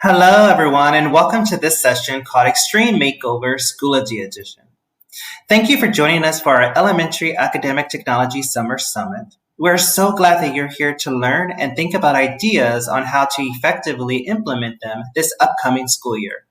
Hello, everyone, and welcome to this session called Extreme Makeover Schoology Edition. Thank you for joining us for our Elementary Academic Technology Summer Summit. We're so glad that you're here to learn and think about ideas on how to effectively implement them this upcoming school year.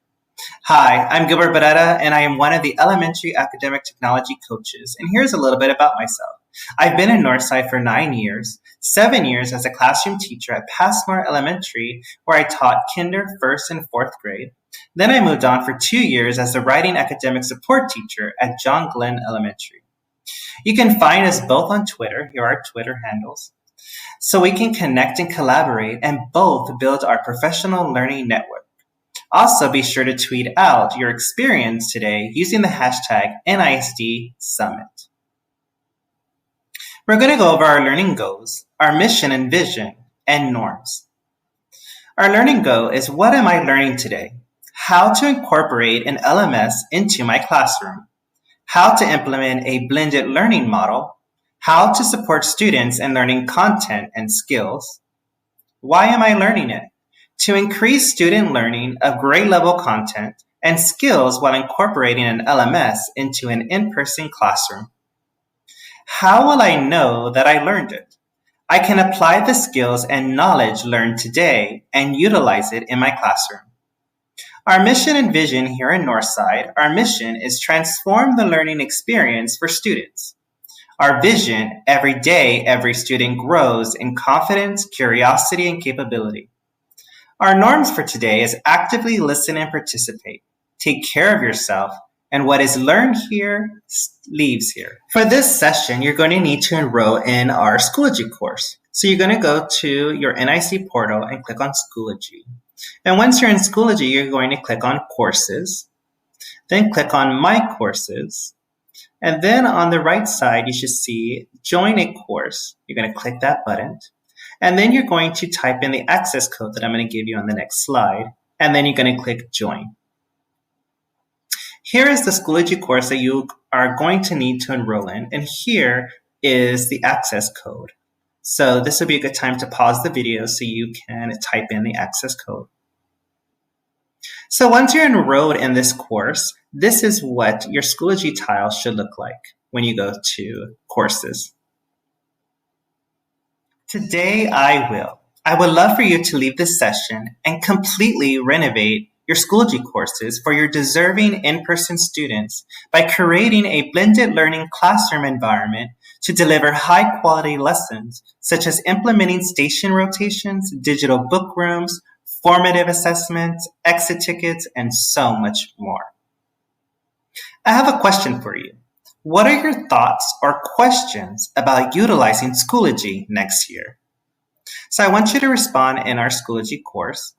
Hi, I'm Gilbert Barrera, and I am one of the Elementary Academic Technology coaches, and here's a little bit about myself. I've been in Northside for 9 years, 7 years as a classroom teacher at Passmore Elementary, where I taught kinder, 1st, and 4th grade. Then I moved on for 2 years as a writing academic support teacher at John Glenn Elementary. You can find us both on Twitter. Here are our Twitter handles. So we can connect and collaborate and both build our professional learning network. Also, be sure to tweet out your experience today using the hashtag NISD Summit. We're going to go over our learning goals, our mission and vision, and norms. Our learning goal is, what am I learning today? How to incorporate an LMS into my classroom. How to implement a blended learning model. How to support students in learning content and skills. Why am I learning it? To increase student learning of grade level content and skills while incorporating an LMS into an in-person classroom. How will I know that I learned it? I can apply the skills and knowledge learned today and utilize it in my classroom. Our mission and vision here in Northside, our mission is transform the learning experience for students. Our vision, every day, every student grows in confidence, curiosity, and capability. Our norms for today is actively listen and participate. Take care of yourself, and what is learned here leaves here. For this session, you're going to need to enroll in our Schoology course. So you're going to go to your NIC portal and click on Schoology. And once you're in Schoology, you're going to click on Courses, then click on My Courses, and then on the right side, you should see Join a Course. You're going to click that button. And then you're going to type in the access code that I'm going to give you on the next slide. And then you're going to click Join. Here is the Schoology course that you are going to need to enroll in. And here is the access code. So this would be a good time to pause the video so you can type in the access code. So once you're enrolled in this course, this is what your Schoology Tile should look like when you go to Courses. Today I would love for you to leave this session and completely renovate your Schoology courses for your deserving in-person students by creating a blended learning classroom environment to deliver high-quality lessons, such as implementing station rotations, digital bookrooms, formative assessments, exit tickets, and so much more. I have a question for you. What are your thoughts or questions about utilizing Schoology next year? So I want you to respond in our Schoology course.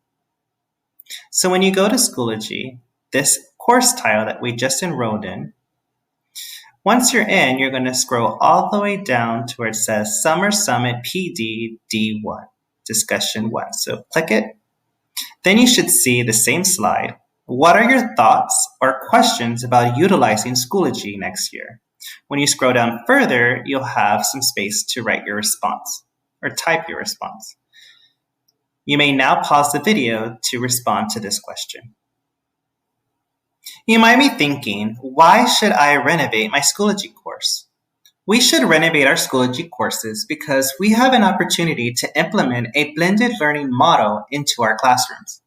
So when you go to Schoology, this course tile that we just enrolled in, once you're in, you're going to scroll all the way down to where it says Summer Summit PD D1, Discussion 1. So click it. Then you should see the same slide. What are your thoughts or questions about utilizing Schoology next year? When you scroll down further, you'll have some space to write your response or type your response. You may now pause the video to respond to this question. You might be thinking, why should I renovate my Schoology course? We should renovate our Schoology courses because we have an opportunity to implement a blended learning model into our classrooms.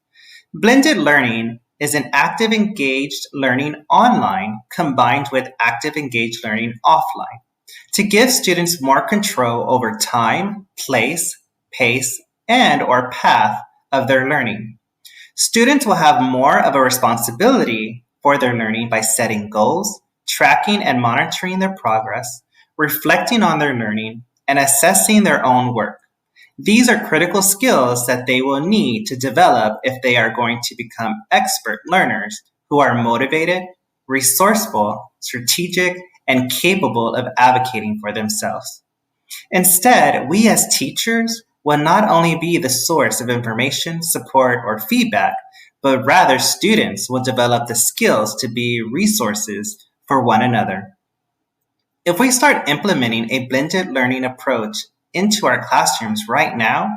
Blended learning is an active engaged learning online combined with active engaged learning offline to give students more control over time, place, pace, and or path of their learning. Students will have more of a responsibility for their learning by setting goals, tracking and monitoring their progress, reflecting on their learning, and assessing their own work. These are critical skills that they will need to develop if they are going to become expert learners who are motivated, resourceful, strategic, and capable of advocating for themselves. Instead, we as teachers will not only be the source of information, support, or feedback, but rather students will develop the skills to be resources for one another. If we start implementing a blended learning approach into our classrooms right now,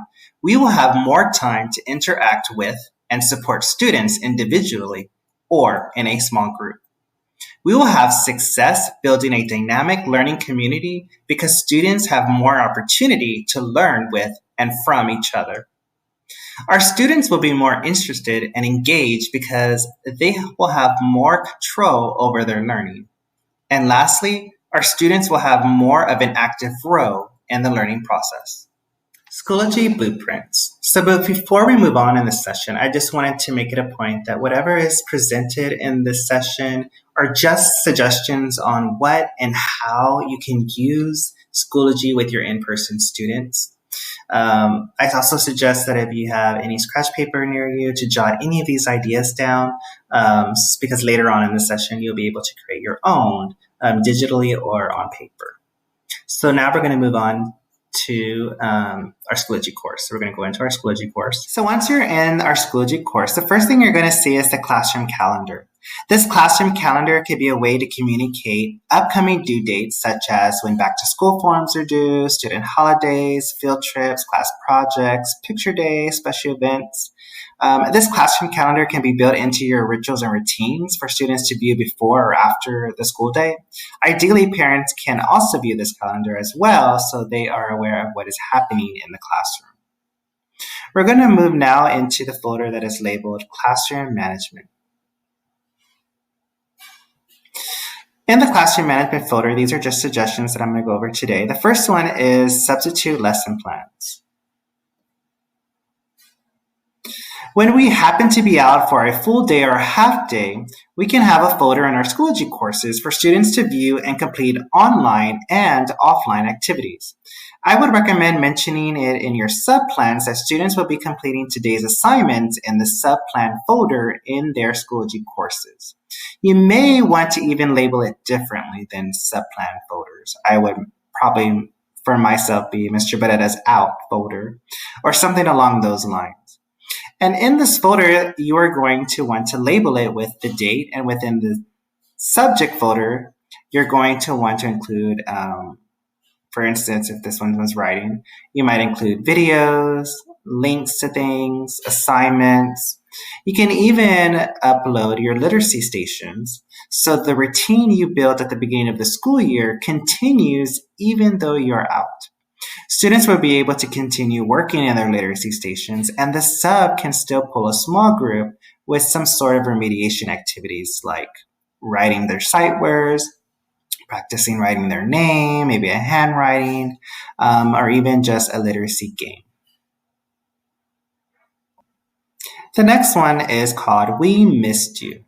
we will have more time to interact with and support students individually or in a small group. We will have success building a dynamic learning community because students have more opportunity to learn with and from each other. Our students will be more interested and engaged because they will have more control over their learning. And lastly, our students will have more of an active role in the learning process. Schoology blueprints. So before we move on in this session, I just wanted to make it a point that whatever is presented in this session are just suggestions on what and how you can use Schoology with your in-person students. I also suggest that if you have any scratch paper near you to jot any of these ideas down, because later on in the session, you'll be able to create your own digitally or on paper. So now we're going to move on to our Schoology course. So we're going to go into our Schoology course. So once you're in our Schoology course, the first thing you're going to see is the classroom calendar. This classroom calendar could be a way to communicate upcoming due dates, such as when back to school forms are due, student holidays, field trips, class projects, picture days, special events. This classroom calendar can be built into your rituals and routines for students to view before or after the school day. Ideally, parents can also view this calendar as well, so they are aware of what is happening in the classroom. We're going to move now into the folder that is labeled Classroom Management. In the Classroom Management folder, these are just suggestions that I'm going to go over today. The first one is Substitute Lesson Plans. When we happen to be out for a full day or a half day, we can have a folder in our Schoology courses for students to view and complete online and offline activities. I would recommend mentioning it in your subplans that students will be completing today's assignments in the subplan folder in their Schoology courses. You may want to even label it differently than subplan folders. I would probably, for myself, be Mr. Beretta's out folder or something along those lines. And in this folder, you are going to want to label it with the date, and within the subject folder, you're going to want to include, for instance, if this one was writing, you might include videos, links to things, assignments. You can even upload your literacy stations, so the routine you built at the beginning of the school year continues even though you're out. Students will be able to continue working in their literacy stations, and the sub can still pull a small group with some sort of remediation activities like writing their sight words, practicing writing their name, maybe a handwriting, or even just a literacy game. The next one is called We Missed You.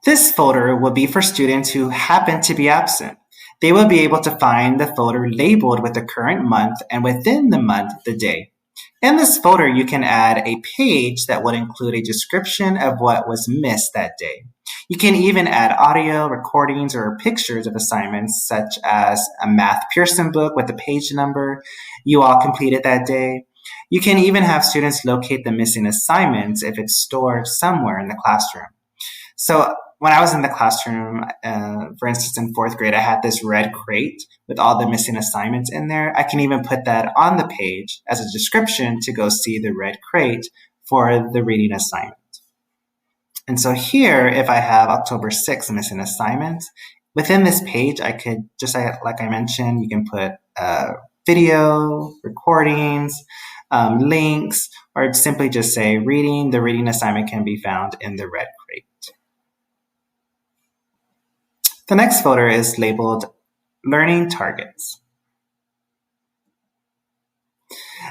This folder will be for students who happen to be absent. They will be able to find the folder labeled with the current month and within the month, the day. In this folder, you can add a page that would include a description of what was missed that day. You can even add audio, recordings, or pictures of assignments, such as a Math Pearson book with the page number you all completed that day. You can even have students locate the missing assignments if it's stored somewhere in the classroom. So when I was in the classroom, for instance, in fourth grade, I had this red crate with all the missing assignments in there. I can even put that on the page as a description to go see the red crate for the reading assignment. And so here, if I have October 6th missing assignments, within this page, I could, just like I mentioned, you can put video, recordings, links, or simply just say reading. The reading assignment can be found in the red crate. The next folder is labeled Learning Targets.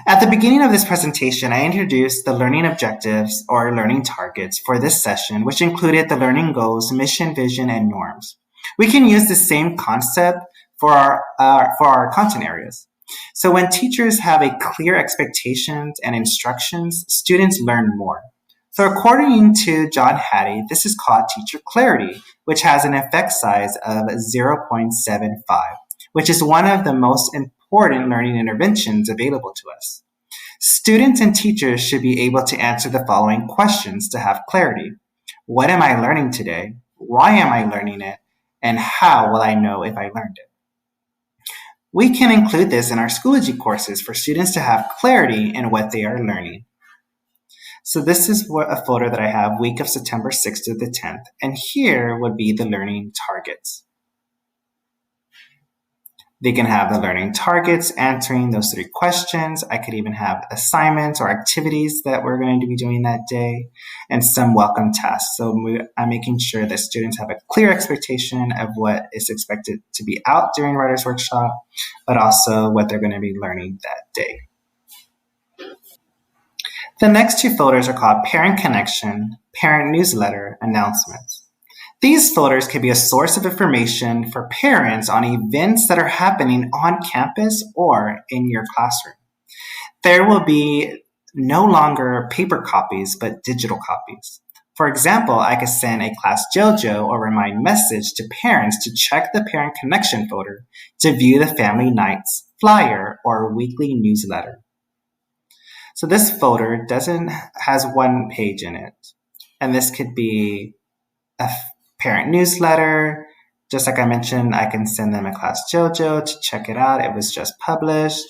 At the beginning of this presentation, I introduced the learning objectives or learning targets for this session, which included the learning goals, mission, vision, and norms. We can use the same concept for our content areas. So when teachers have a clear expectations and instructions, students learn more. So according to John Hattie, this is called teacher clarity, which has an effect size of 0.75, which is one of the most important learning interventions available to us. Students and teachers should be able to answer the following questions to have clarity. What am I learning today? Why am I learning it? And how will I know if I learned it? We can include this in our Schoology courses for students to have clarity in what they are learning. So this is a folder that I have week of September 6th to the 10th, and here would be the learning targets. They can have the learning targets, answering those 3 questions. I could even have assignments or activities that we're going to be doing that day, and some welcome tasks. So I'm making sure that students have a clear expectation of what is expected to be out during Writer's Workshop, but also what they're going to be learning that day. The next 2 folders are called Parent Connection, Parent Newsletter, Announcements. These folders can be a source of information for parents on events that are happening on campus or in your classroom. There will be no longer paper copies, but digital copies. For example, I could send a class JoJo or remind message to parents to check the Parent Connection folder to view the Family Nights flyer or weekly newsletter. So this folder has 1 page in it, and this could be a parent newsletter. Just like I mentioned, I can send them a class JoJo to check it out. It was just published.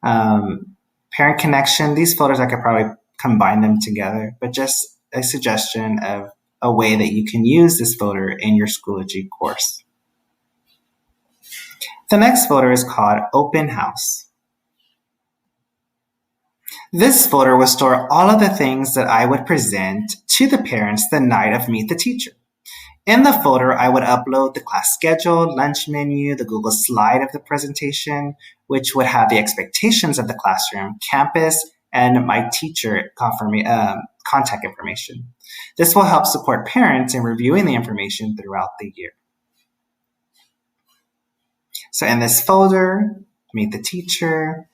Parent Connection, these folders, I could probably combine them together, but just a suggestion of a way that you can use this folder in your Schoology course. The next folder is called Open House. This folder will store all of the things that I would present to the parents the night of Meet the Teacher. In the folder, I would upload the class schedule, lunch menu, the Google slide of the presentation, which would have the expectations of the classroom, campus, and my teacher contact information. This will help support parents in reviewing the information throughout the year. So in this folder, Meet the Teacher,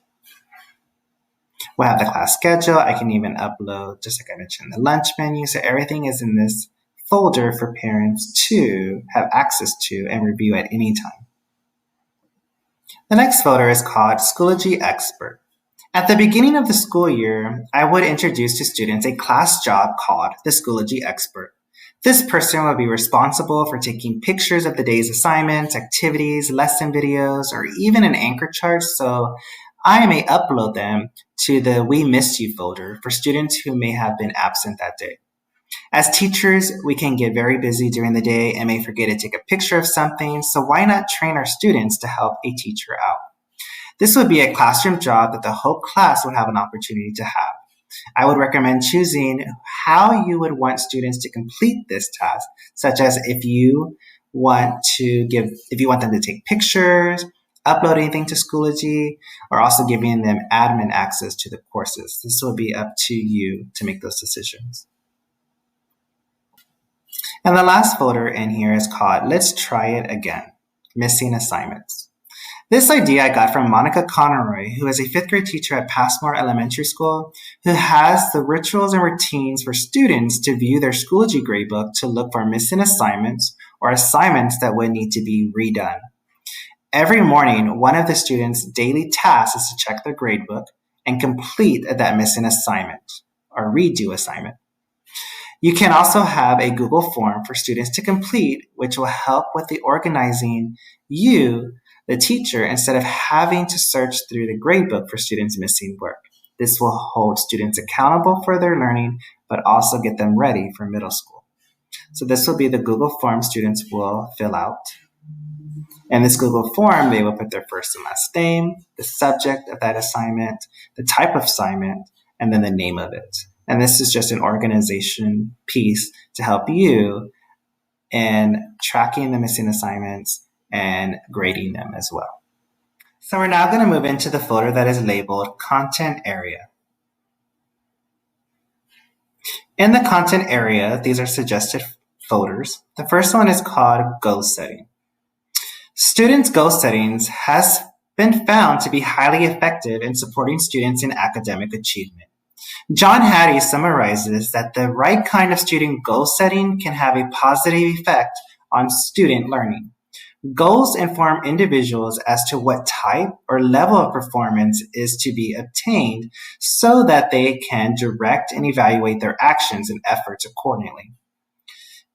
we'll have the class schedule. I can even upload, just like I mentioned, the lunch menu. So everything is in this folder for parents to have access to and review at any time. The next folder is called Schoology Expert. At the beginning of the school year, I would introduce to students a class job called the Schoology Expert. This person will be responsible for taking pictures of the day's assignments, activities, lesson videos, or even an anchor chart, so I may upload them to the We Missed You folder for students who may have been absent that day. As teachers, we can get very busy during the day and may forget to take a picture of something, so why not train our students to help a teacher out? This would be a classroom job that the whole class would have an opportunity to have. I would recommend choosing how you would want students to complete this task, such as if you want them to take pictures, upload anything to Schoology, or also giving them admin access to the courses. This will be up to you to make those decisions. And the last folder in here is called Let's Try It Again, Missing Assignments. This idea I got from Monica Conroy, who is a 5th grade teacher at Passmore Elementary School, who has the rituals and routines for students to view their Schoology gradebook to look for missing assignments or assignments that would need to be redone. Every morning, one of the students' daily tasks is to check their gradebook and complete that missing assignment or redo assignment. You can also have a Google form for students to complete, which will help with the organizing you, the teacher, instead of having to search through the gradebook for students missing work. This will hold students accountable for their learning, but also get them ready for middle school. So this will be the Google form students will fill out. In this Google form, they will put their first and last name, the subject of that assignment, the type of assignment, and then the name of it. And this is just an organization piece to help you in tracking the missing assignments and grading them as well. So we're now going to move into the folder that is labeled Content Area. In the Content Area, these are suggested folders. The first one is called Goal Setting. Students' goal settings has been found to be highly effective in supporting students in academic achievement. John Hattie summarizes that the right kind of student goal setting can have a positive effect on student learning. Goals inform individuals as to what type or level of performance is to be obtained so that they can direct and evaluate their actions and efforts accordingly.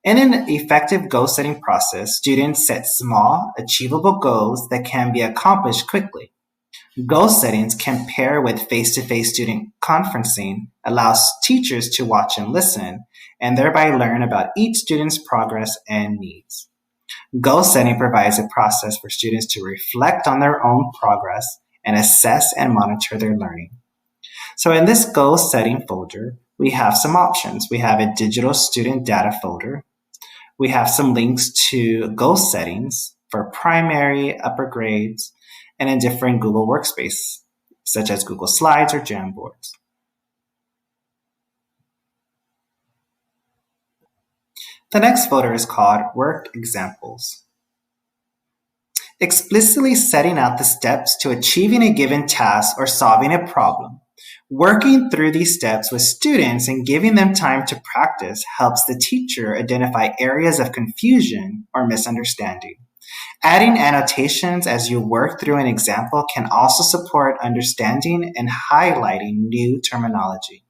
In an effective goal-setting process, students set small, achievable goals that can be accomplished quickly. Goal settings can pair with face-to-face student conferencing, allows teachers to watch and listen, and thereby learn about each student's progress and needs. Goal setting provides a process for students to reflect on their own progress and assess and monitor their learning. So in this goal setting folder, we have some options. We have a digital student data folder. We have some links to goal settings for primary, upper grades, and in different Google Workspace, such as Google Slides or Jamboards. The next folder is called Work Examples. Explicitly setting out the steps to achieving a given task or solving a problem. Working through these steps with students and giving them time to practice helps the teacher identify areas of confusion or misunderstanding. Adding annotations as you work through an example can also support understanding and highlighting new terminology.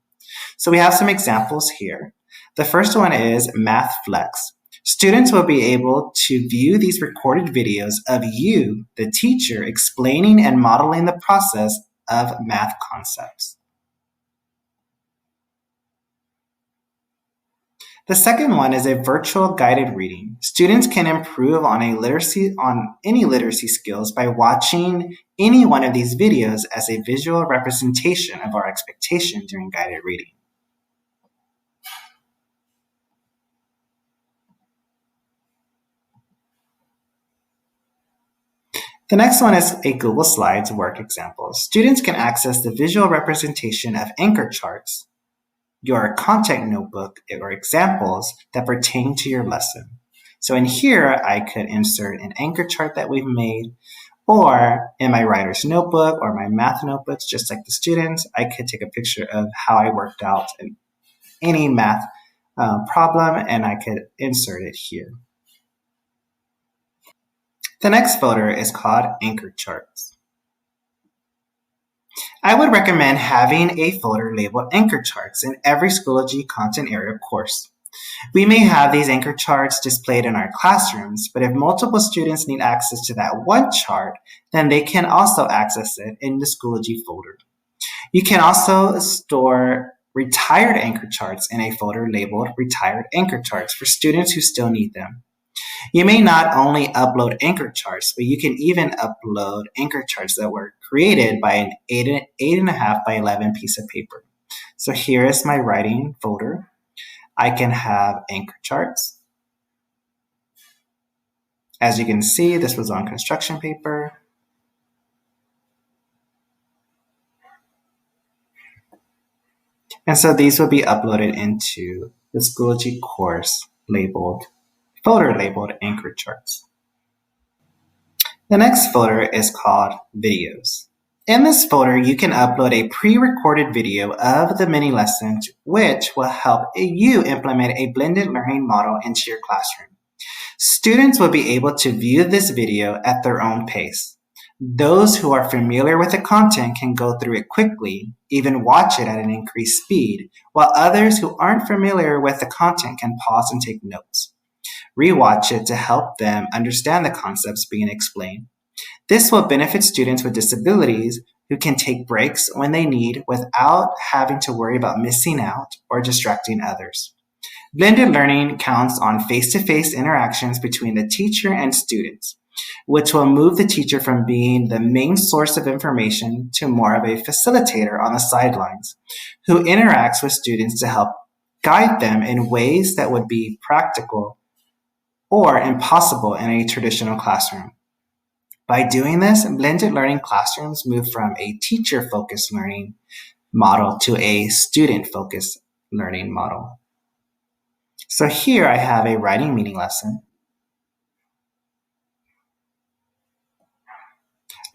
So we have some examples here. The first one is Math Flex. Students will be able to view these recorded videos of you, the teacher, explaining and modeling the process of math concepts. The second one is a virtual guided reading. Students can improve on any literacy skills by watching any one of these videos as a visual representation of our expectation during guided reading. The next one is a Google Slides work example. Students can access the visual representation of anchor charts, your content notebook, or examples that pertain to your lesson. So in here, I could insert an anchor chart that we've made, or in my writer's notebook or my math notebooks, just like the students, I could take a picture of how I worked out any math problem, and I could insert it here. The next folder is called Anchor Charts. I would recommend having a folder labeled Anchor Charts in every Schoology content area course. We may have these anchor charts displayed in our classrooms, but if multiple students need access to that one chart, then they can also access it in the Schoology folder. You can also store retired anchor charts in a folder labeled Retired Anchor Charts for students who still need them. You may not only upload anchor charts, but you can even upload anchor charts that were created by an 8.5 by 11 piece of paper. So here is my writing folder. I can have anchor charts. As you can see, this was on construction paper. And so these will be uploaded into the Schoology course folder labeled Anchor Charts. The next folder is called Videos. In this folder, you can upload a pre-recorded video of the mini lessons, which will help you implement a blended learning model into your classroom. Students will be able to view this video at their own pace. Those who are familiar with the content can go through it quickly, even watch it at an increased speed, while others who aren't familiar with the content can pause and take notes. Rewatch it to help them understand the concepts being explained. This will benefit students with disabilities who can take breaks when they need without having to worry about missing out or distracting others. Blended learning counts on face-to-face interactions between the teacher and students, which will move the teacher from being the main source of information to more of a facilitator on the sidelines, who interacts with students to help guide them in ways that would be practical or impossible in a traditional classroom. By doing this, blended learning classrooms move from a teacher-focused learning model to a student-focused learning model. So here I have a writing meaning lesson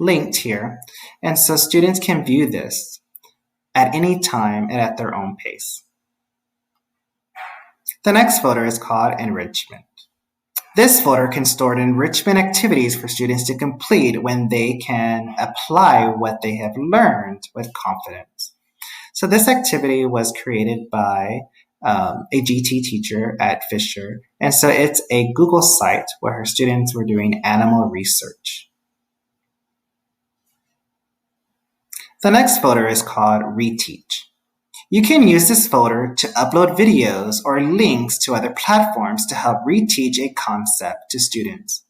linked here, and so students can view this at any time and at their own pace. The next folder is called Enrichment. This folder can store enrichment activities for students to complete when they can apply what they have learned with confidence. So this activity was created by a GT teacher at Fisher. And so it's a Google site where her students were doing animal research. The next folder is called Reteach. You can use this folder to upload videos or links to other platforms to help reteach a concept to students.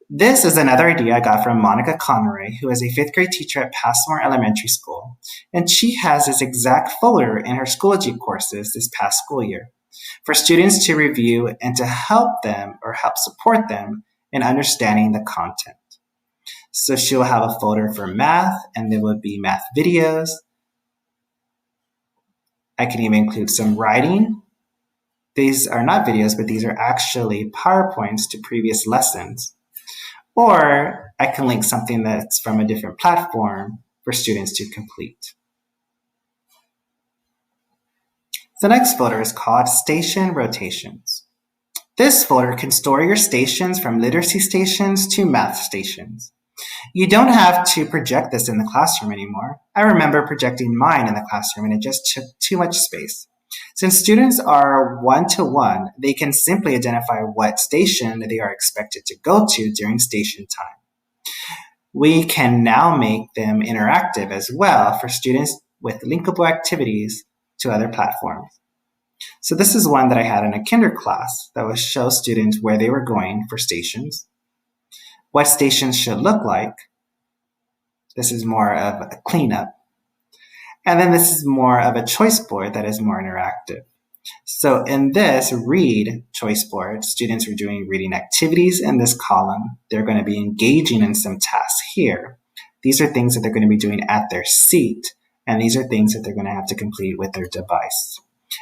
This is another idea I got from Monica Conroy, who is a 5th grade teacher at Passmore Elementary School, and she has this exact folder in her Schoology courses this past school year for students to review and to help them or help support them in understanding the content. So she'll have a folder for math, and there will be math videos. I can even include some writing. These are not videos, but these are actually PowerPoints to previous lessons. Or I can link something that's from a different platform for students to complete. The next folder is called Station Rotations. This folder can store your stations from literacy stations to math stations. You don't have to project this in the classroom anymore. I remember projecting mine in the classroom and it just took too much space. Since students are one-to-one, they can simply identify what station they are expected to go to during station time. We can now make them interactive as well for students with linkable activities to other platforms. So this is one that I had in a kinder class that would show students where they were going for stations, what stations should look like. This is more of a cleanup. And then this is more of a choice board that is more interactive. So in this read choice board, students are doing reading activities in this column. They're going to be engaging in some tasks here. These are things that they're going to be doing at their seat. And these are things that they're going to have to complete with their device.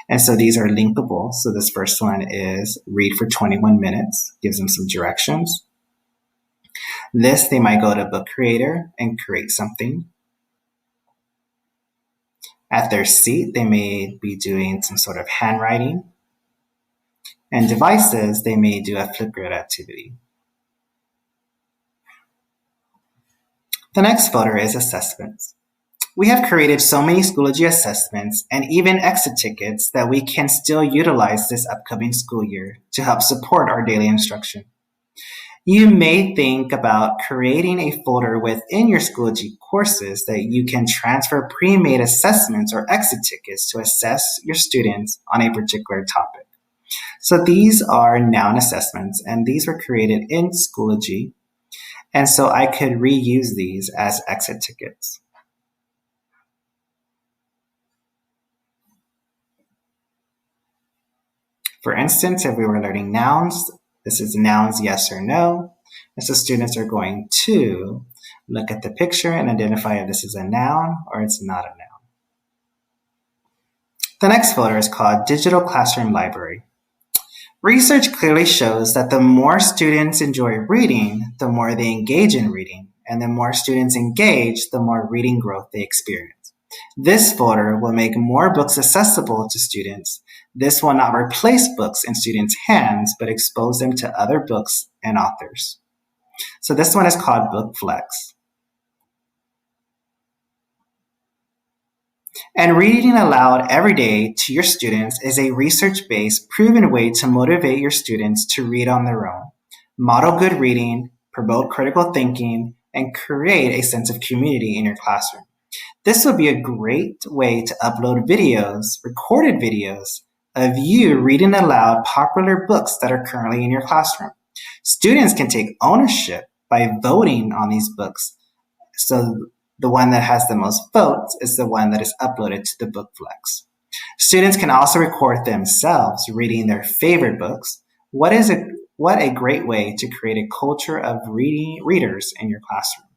And so these are linkable. So this first one is read for 21 minutes, gives them some directions. This, they might go to Book Creator and create something. At their seat, they may be doing some sort of handwriting. And devices, they may do a Flipgrid activity. The next folder is assessments. We have created so many Schoology assessments and even exit tickets that we can still utilize this upcoming school year to help support our daily instruction. You may think about creating a folder within your Schoology courses that you can transfer pre-made assessments or exit tickets to assess your students on a particular topic. So these are noun assessments, and these were created in Schoology, and so I could reuse these as exit tickets. For instance, if we were learning nouns, this is nouns yes or no. And so students are going to look at the picture and identify if this is a noun or it's not a noun. The next folder is called Digital Classroom Library. Research clearly shows that the more students enjoy reading, the more they engage in reading. And the more students engage, the more reading growth they experience. This folder will make more books accessible to students. This will not replace books in students' hands, but expose them to other books and authors. So this one is called BookFlex. And reading aloud every day to your students is a research-based, proven way to motivate your students to read on their own, model good reading, promote critical thinking, and create a sense of community in your classroom. This would be a great way to upload videos, recorded videos, of you reading aloud popular books that are currently in your classroom. Students can take ownership by voting on these books. So the one that has the most votes is the one that is uploaded to the BookFlex. Students can also record themselves reading their favorite books. What a great way to create a culture of readers in your classroom.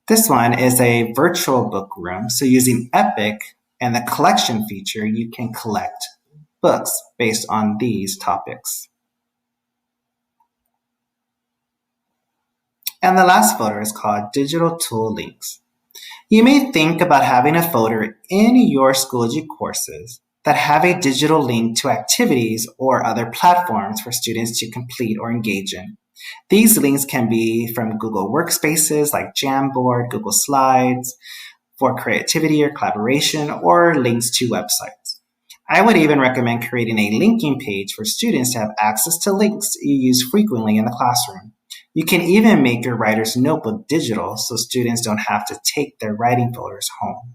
This one is a virtual book room. So using Epic and the collection feature, you can collect books based on these topics. And the last folder is called Digital Tool Links. You may think about having a folder in your Schoology courses that have a digital link to activities or other platforms for students to complete or engage in. These links can be from Google Workspaces like Jamboard, Google Slides, for creativity or collaboration, or links to websites. I would even recommend creating a linking page for students to have access to links you use frequently in the classroom. You can even make your writer's notebook digital so students don't have to take their writing folders home.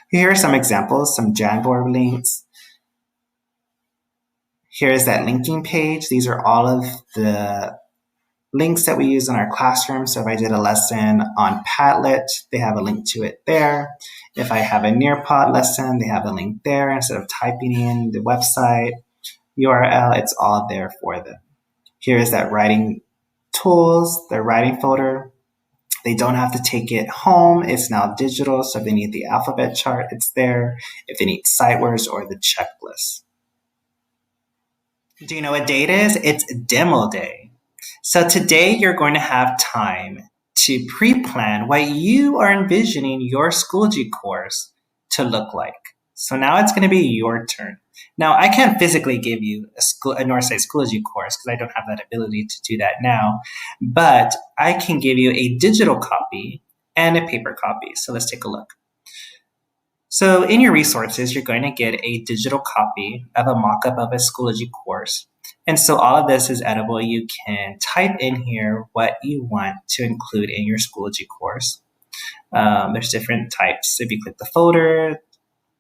Here are some examples, some Jamboard links. Here is that linking page. These are all of the links that we use in our classroom. So if I did a lesson on Padlet, they have a link to it there. If I have a Nearpod lesson, they have a link there. Instead of typing in the website URL, it's all there for them. Here is that writing tools, their writing folder. They don't have to take it home. It's now digital. So if they need the alphabet chart, it's there. If they need sight words or the checklist. Do you know what day it is? It's demo day. So today you're going to have time to pre-plan what you are envisioning your Schoology course to look like. So now it's going to be your turn. Now, I can't physically give you a Northside Schoology course because I don't have that ability to do that now, but I can give you a digital copy and a paper copy. So let's take a look. So in your resources, you're going to get a digital copy of a mock-up of a Schoology course. And so all of this is editable. You can type in here what you want to include in your Schoology course. There's different types. If you click the folder,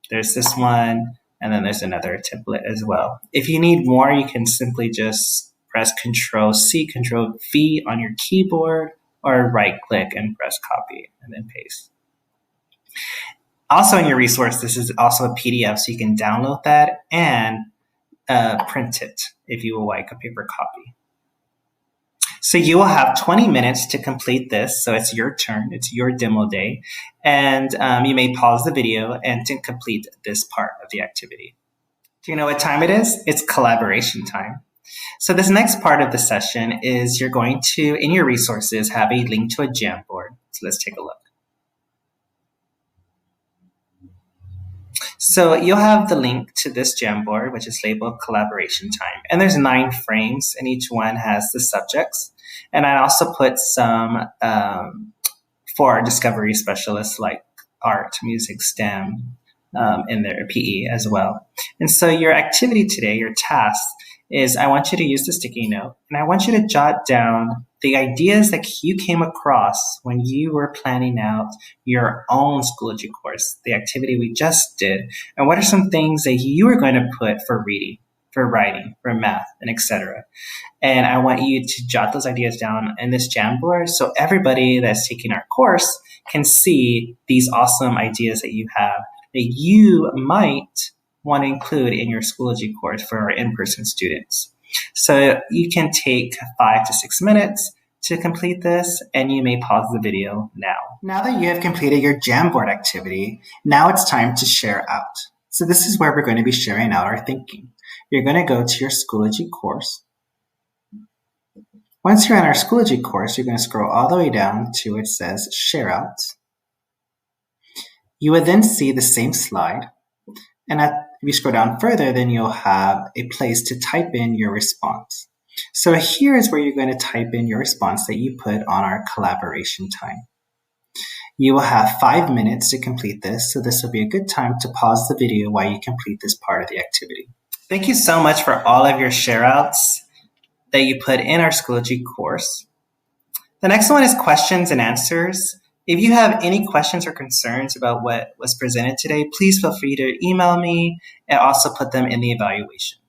there's this one, and then there's another template as well. If you need more, you can simply just press Control-C, Control-V on your keyboard, or right-click and press copy and then paste. Also in your resource, this is also a PDF, so you can download that and print it if you would like a paper copy. So you will have 20 minutes to complete this. So it's your turn. It's your demo day. And you may pause the video and to complete this part of the activity. Do you know what time it is? It's collaboration time. So this next part of the session is you're going to, in your resources, have a link to a Jamboard. So let's take a look. So you'll have the link to this Jamboard, which is labeled Collaboration Time. And there's 9 frames, and each one has the subjects. And I also put some for our discovery specialists like art, music, STEM, in there, PE as well. And so your activity today, your task, is I want you to use the sticky note, and I want you to jot down the ideas that you came across when you were planning out your own Schoology course, the activity we just did, and what are some things that you are going to put for reading, for writing, for math, and etc. And I want you to jot those ideas down in this Jamboard so everybody that's taking our course can see these awesome ideas that you have that you might want to include in your Schoology course for our in-person students. So you can take 5 to 6 minutes to complete this, and you may pause the video now. Now that you have completed your Jamboard activity, now it's time to share out. So this is where we're going to be sharing out our thinking. You're going to go to your Schoology course. Once you're in our Schoology course, you're going to scroll all the way down to where it says Share Out. You will then see the same slide. And if you scroll down further, then you'll have a place to type in your response. So here is where you're going to type in your response that you put on our collaboration time. You will have 5 minutes to complete this, so this will be a good time to pause the video while you complete this part of the activity. Thank you so much for all of your share-outs that you put in our Schoology course. The next one is questions and answers. If you have any questions or concerns about what was presented today, please feel free to email me and also put them in the evaluation.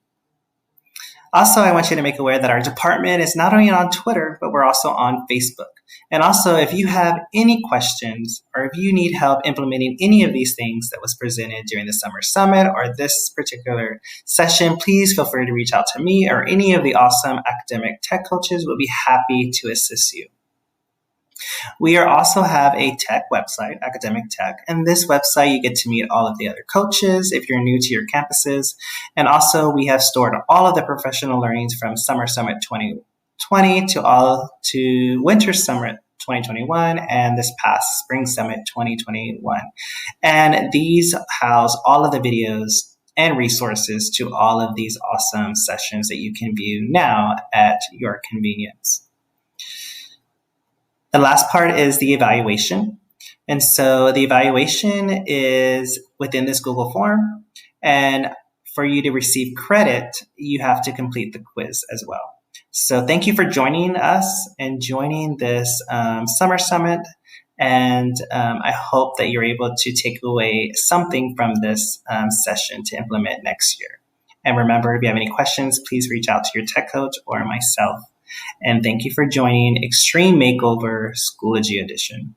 Also, I want you to make aware that our department is not only on Twitter, but we're also on Facebook. And also, if you have any questions or if you need help implementing any of these things that was presented during the Summer Summit or this particular session, please feel free to reach out to me or any of the awesome academic tech coaches. We'll be happy to assist you. We also have a tech website, Academic Tech, and this website you get to meet all of the other coaches if you're new to your campuses. And also we have stored all of the professional learnings from Summer Summit 2020 to Winter Summit 2021 and this past Spring Summit 2021. And these house all of the videos and resources to all of these awesome sessions that you can view now at your convenience. The last part is the evaluation. And so the evaluation is within this Google form. And for you to receive credit, you have to complete the quiz as well. So thank you for joining us and joining this summer summit. And I hope that you're able to take away something from this session to implement next year. And remember, if you have any questions, please reach out to your tech coach or myself. And thank you for joining Extreme Makeover Schoology Edition.